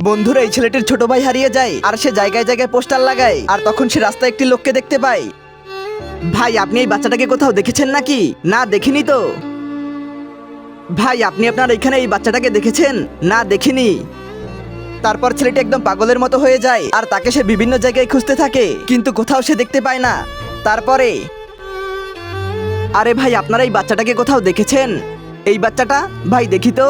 বন্ধুরা, এই ছেলেটির ছোট ভাই হারিয়ে যায় আর সে জায়গায় জায়গায় পোস্টার লাগায়। আর তখন সে রাস্তায় একটি লোককে দেখতে পায়। ভাই, আপনি এই বাচ্চাটাকে কোথাও দেখেছেন নাকি? না, দেখিনি তো। ভাই, আপনি আপনার এখানে এই বাচ্চাটাকে দেখেছেন? না, দেখিনি। তারপর ছেলেটি একদম পাগলের মতো হয়ে যায় আর তাকে সে বিভিন্ন জায়গায় খুঁজতে থাকে, কিন্তু কোথাও সে দেখতে পায় না। তারপরে, আরে ভাই, আপনারা এই বাচ্চাটাকে কোথাও দেখেছেন? এই বাচ্চাটা, ভাই দেখি তো।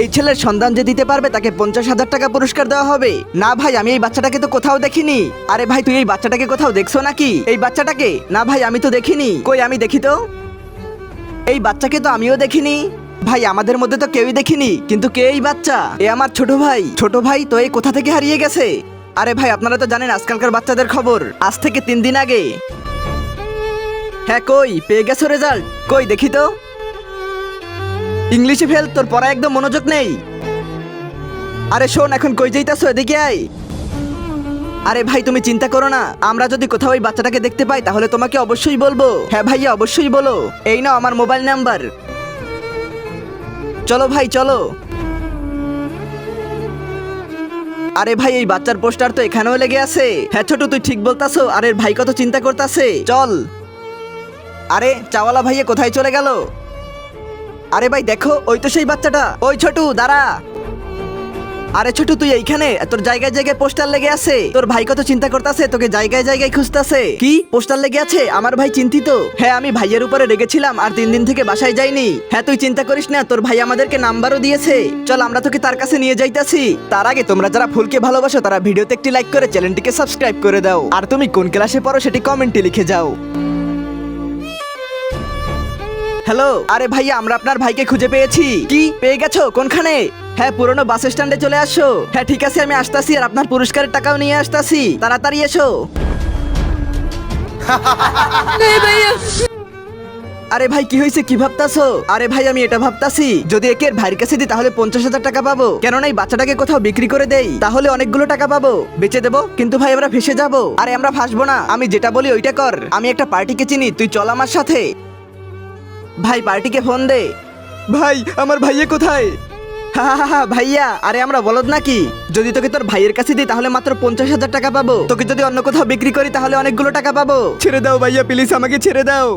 এই ছেলের সন্ধান যে দিতে পারবে তাকে 50,000 টাকা পুরস্কার দেওয়া হবে। না ভাই, আমি এই বাচ্চাটাকে তো কোথাও দেখিনি। আরে ভাই, তুই এই বাচ্চাটাকে কোথাও দেখছো নাকি? এই বাচ্চাটাকে? না ভাই, আমি তো দেখিনি। কই, আমি দেখি তো। এই বাচ্চাকে তো আমিও দেখিনি। ভাই, আমাদের মধ্যে তো কেউই দেখিনি, কিন্তু কে এই বাচ্চা? এ আমার ছোট ভাই। ছোট ভাই তো এই কোথা থেকে হারিয়ে গেছে? আরে ভাই, আপনারা তো জানেন আজকালকার বাচ্চাদের খবর। আজ থেকে 3 দিন আগে। হ্যাঁ, কই পেয়ে গেছো রেজাল্ট? কই দেখি তো। ইংলিশে ফেল, তোর পড়া একদম মনোযোগ নেই। আরে শোন, এখন কই যাইতাছো? এদিকে আয়। আরে ভাই, তুমি চিন্তা করো না, আমরা যদি কোথাও ওই বাচ্চাটাকে দেখতে পাই তাহলে তোমাকে অবশ্যই বলবো। হ্যাঁ ভাইয়া, অবশ্যই বলো। এই নাও আমার মোবাইল নাম্বার। চলো ভাই, চলো। আরে ভাই, এই বাচ্চার পোস্টার তো এখানেও লেগে আছে। হ্যাঁ ছোট, তুই ঠিক বলতাছো। আরে ভাই কত চিন্তা করতাছে। চল। আরে চাওয়ালা ভাইয়া কোথায় চলে গেল? আরে ভাই দেখো, ওই তো সেই বাচ্চাটা। ওই ছোটু, দাঁড়া। আরে ছোটু, তুই এইখানে? তোর জায়গায় জায়গায় পোস্টার লেগে আছে। তোর ভাই কত চিন্তা করতেছে, তোকে জায়গায় জায়গায় খুঁজতেছে। কি পোস্টার লেগে আছে? আমার ভাই চিন্তিত। হ্যাঁ, আমি ভাইয়ের উপরে রেগেছিলাম আর 3 দিন থেকে বাসায় যাইনি। হ্যাঁ, তুই চিন্তা করিস না, তোর ভাই আমাদেরকে নাম্বারও দিয়েছে। চল, আমরা তোকে তার কাছে নিয়ে যাইতাছি। তার আগে তোমরা যারা ফুলকে ভালোবাসো তারা ভিডিওতে একটি লাইক করে চ্যানেলটিকে সাবস্ক্রাইব করে দাও। আর তুমি কোন ক্লাসে পড়ো সেটি কমেন্টে লিখে যাও। হ্যালো, আরে ভাইয়া, আমরা আপনার ভাইকে খুঁজে পেয়েছি। কি পেয়ে গেছো? কোনখানে? হ্যাঁ, পুরনো বাস স্ট্যান্ডে চলে আসো। হ্যাঁ ঠিক আছে, আমি আসতাছি আর আপনার পুরস্কারের টাকাও নিয়ে আসতাছি। তাড়াতাড়ি এসো। আরে ভাই, কি হয়েছে? কি ভাবতাছো? আরে ভাই, আমি এটা ভাবতাছি যদি একে ভাইয়ের কাছে দিই তাহলে 50,000 টাকা পাবো। কেননা এই বাচ্চাটাকে কোথাও বিক্রি করে দেই তাহলে অনেকগুলো টাকা পাবো। বেচে দেবো, কিন্তু ভাই আমরা ফেসে যাবো। আরে আমরা ফাঁসবো না, আমি যেটা বলি ওইটা কর। আমি একটা পার্টিকে চিনি, তুই চল আমার সাথে। ভাই, পার্টিকে ফোন দে। ভাই, আমার ভাইয়া কোথায়? হা ভাইয়া, আরে আমরা বলদ নাকি? যদি তোকে তোর ভাইয়ের কাছে দিই তাহলে মাত্র 50,000 টাকা পাবো। তোকে যদি অন্য কোথাও বিক্রি করি তাহলে অনেকগুলো টাকা পাবো। ছেড়ে দাও ভাইয়া, প্লিজ আমাকে ছেড়ে দাও।